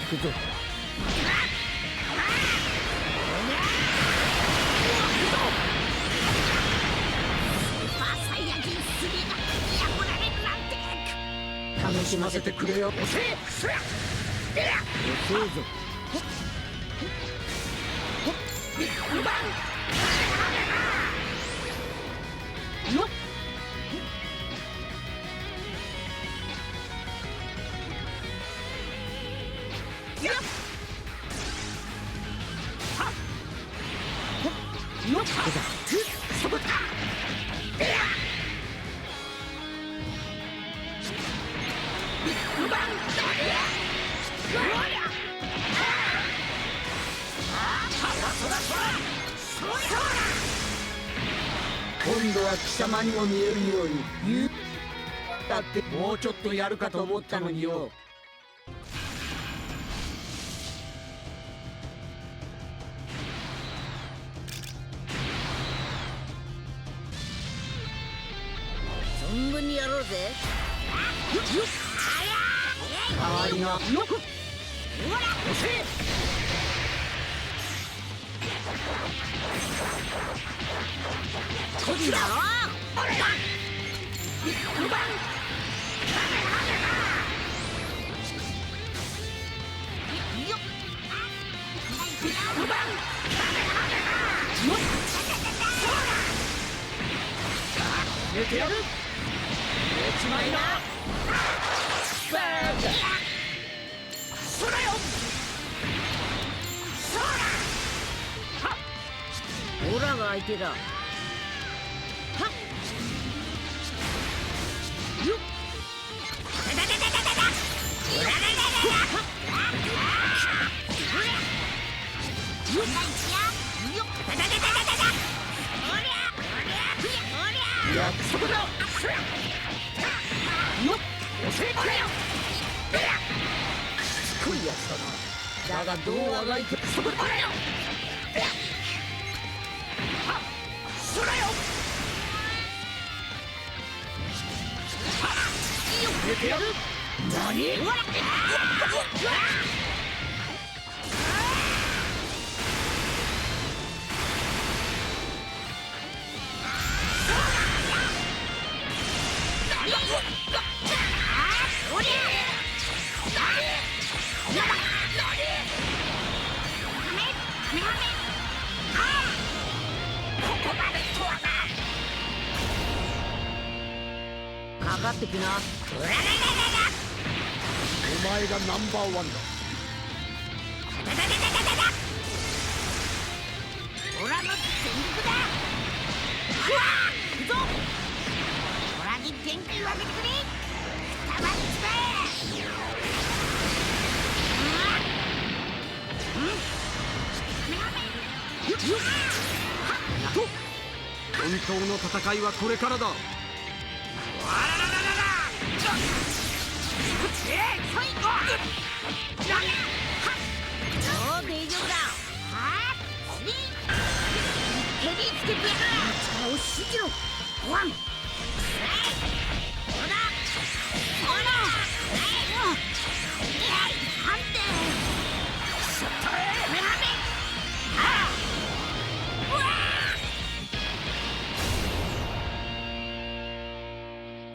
行くぞ。
サイヤ人3が破られるなんて。
楽しませてくれよ。遅えぞ。よっよっそこだ。今度は貴様にも見えるように言う。だってもうちょっとやるかと思ったのによ。
存分にやろうぜ。
代わりがよく。遅え。
こっちだろ。
寝てやる。おしまいな。バーンだ。そらよ。
オラが相手だ。
約束だ。よっ遅えくれよ。しつこいやつだな。だがどうあがいてそこだよ。そらよ。寝てやる。何。かかってきな。お前がナンバーワンだ。
オラの全力だ。行くぞ。オラに元気をあげてくれ。たまっちまえ。
本当の戦いはこれからだ。
大丈夫だ。蹴りつけてやる。力を信じろ。ワン。どうだ。おら。判定。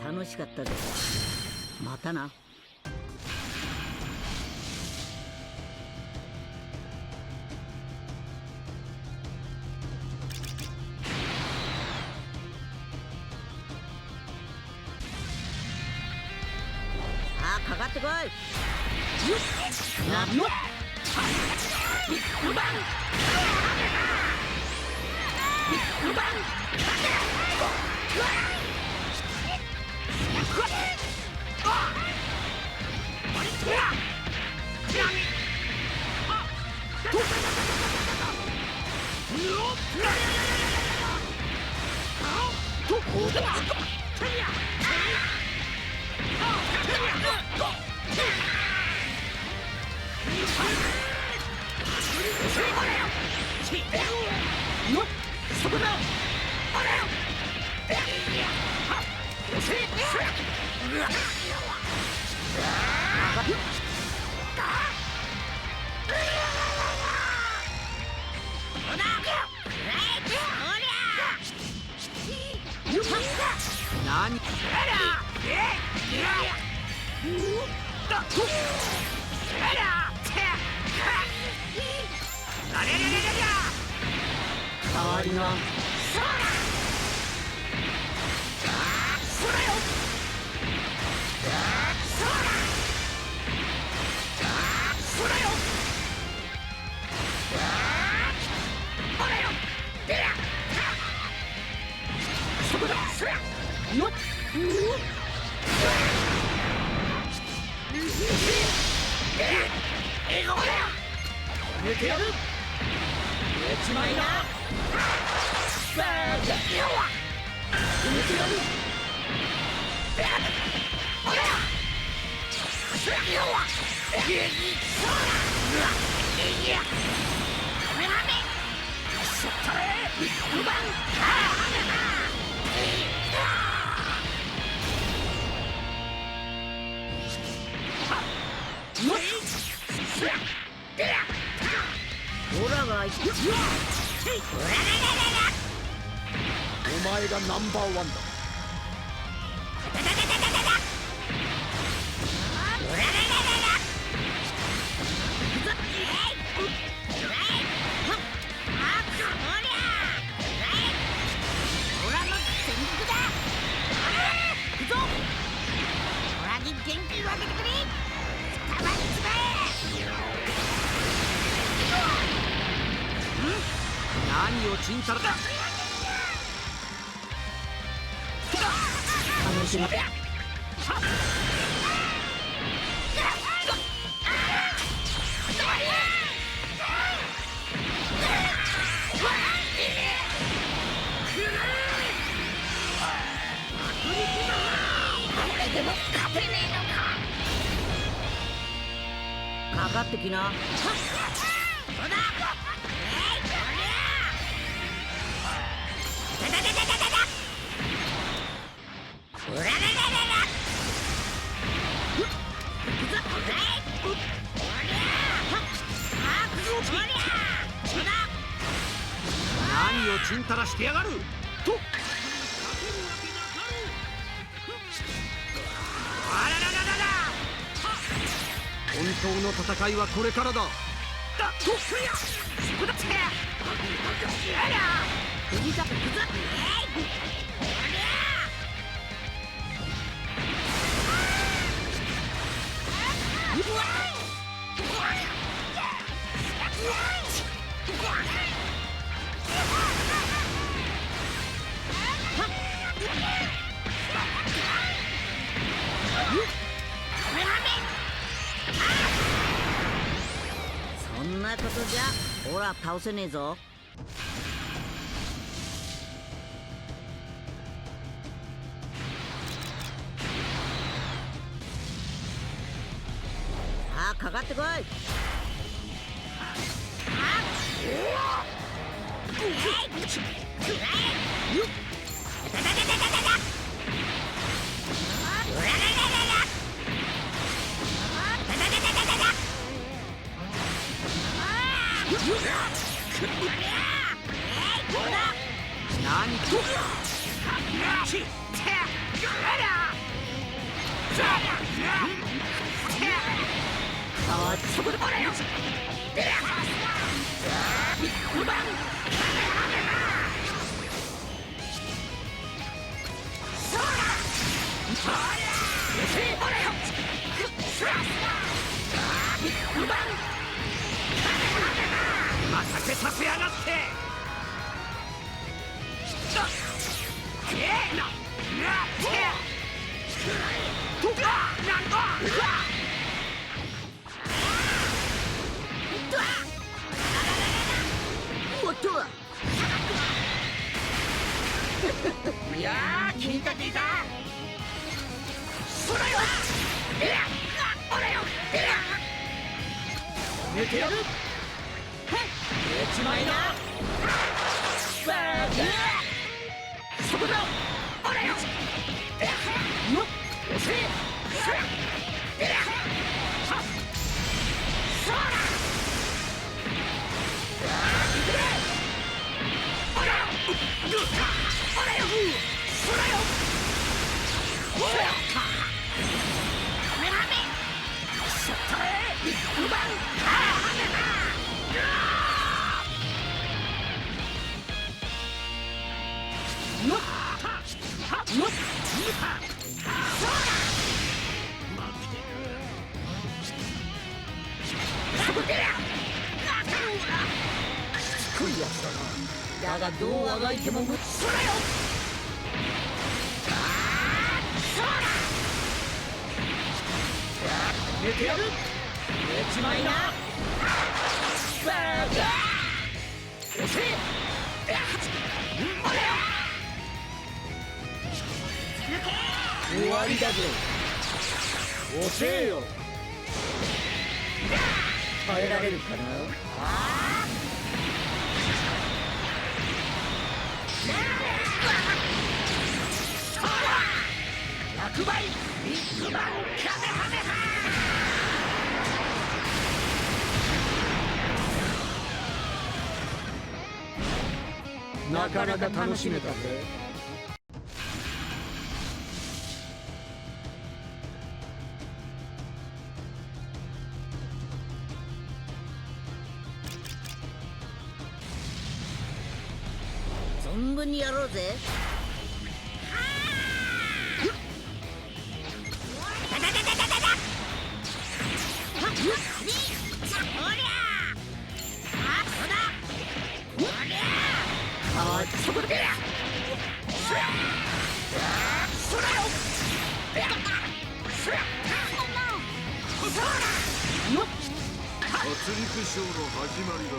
楽しかったぜ。またな。さあかかってこい。なっ。ビッグバン。ビッグバン。何？代わりな。寝てやる。寝ちまいな。バーッ。寝てやる。オラがお前がナンバーワンだ。
オラの全力だ。行くぞ。オラに元気をあげてくれ。たまっちまえ。
何をちんたらだ。楽しみ。
でも勝てねえのか。
かかってきな。何をちんたらしてやがると。本当の戦いはこれからだ。
そんなことじゃオラ倒せねえぞ。さあかかってこい。
またけさせやがって。
おっと
いやー、聞いた聞いた。それよ。寝てやる。寝ちまいな。そこだ。俺よ。よっ。押せ。だがどうあがいてもそれよ。寝てやる。寝ちまいな。押せ。終わりだぜ。押せよ。耐えられるかな。100倍ビッグバンカメハメハ。なかなか楽しめたぜ。
存分にやろうぜ。
そこで。それよ。
圧力ショーの始まりだぞ。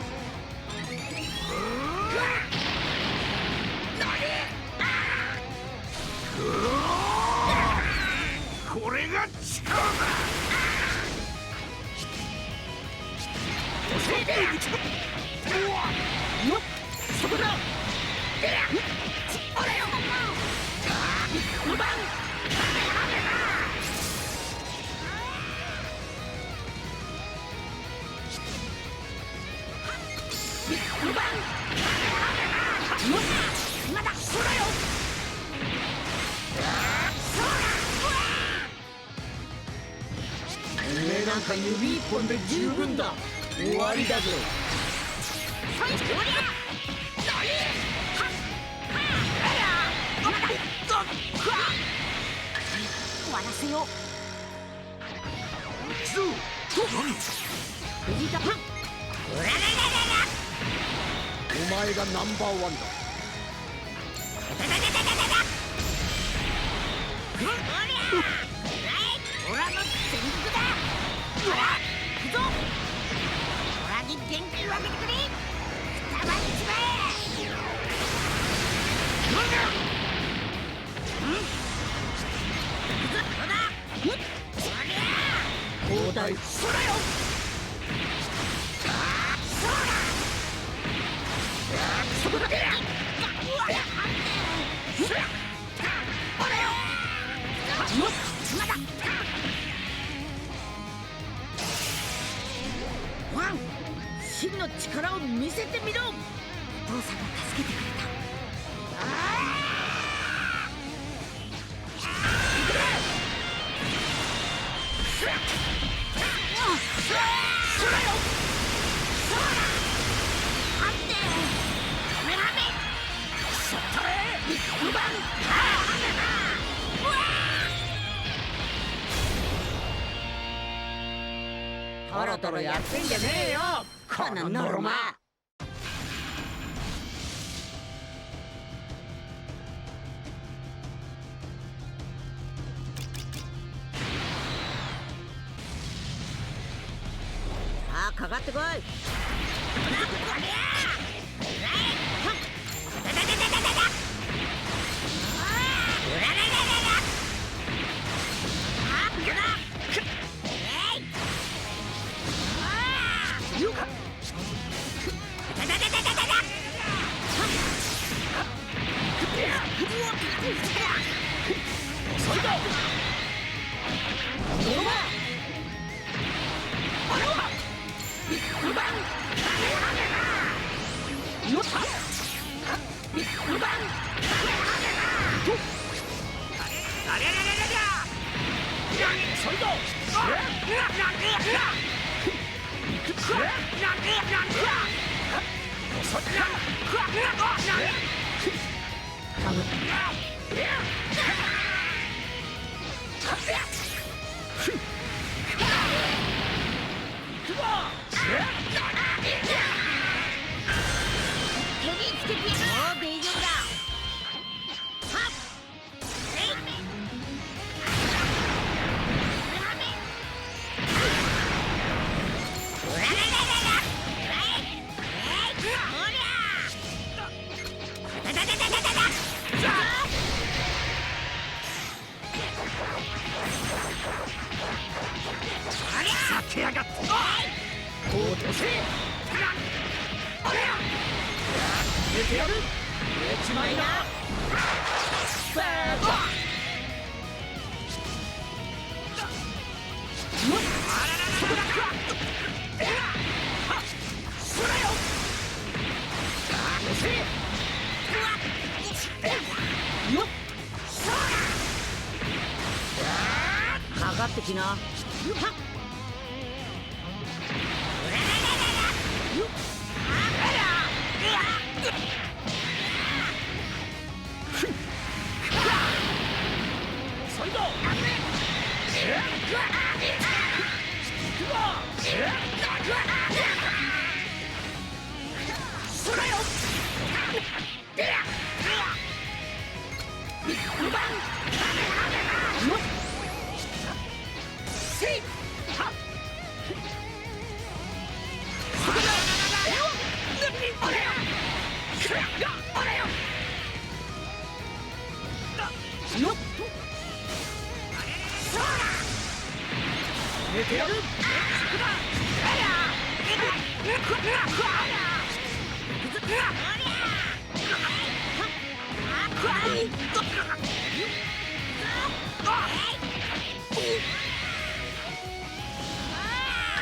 これが力だ。
そこだ。おめえな。なんか指一本で十分だ。終わりだぞ。
終わらせよう。
行くぞ。
ベジータパン。
お前がナンバーワンだ。
オラの全力だ。ほら行くぞ。オラに元気をあげてくれ。くたばっちまえ。
交代そらよ。そこだけ。
ワン、真の力を見せてみろ。お父さんが助けてくれた。
トロトロやってんじゃねえよ、このノロマ。
さあかかってこい。かかってきな。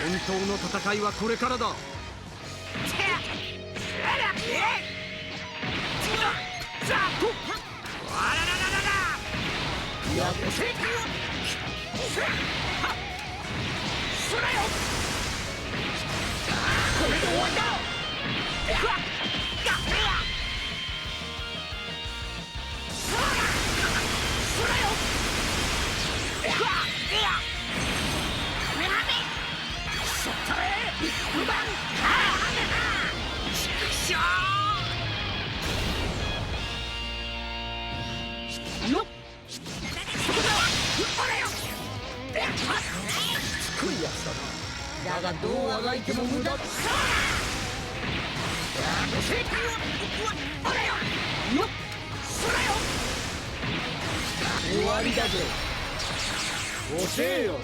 本当の戦いはこれからだ。そらよこれで終わりだそらよそったれうばんよっそこだほらよつくいやつだなだがどうあがいても無駄だほらよよっそらよ終わりだぜ遅えよ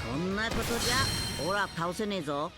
そんなことじゃオラ倒せねえぞ。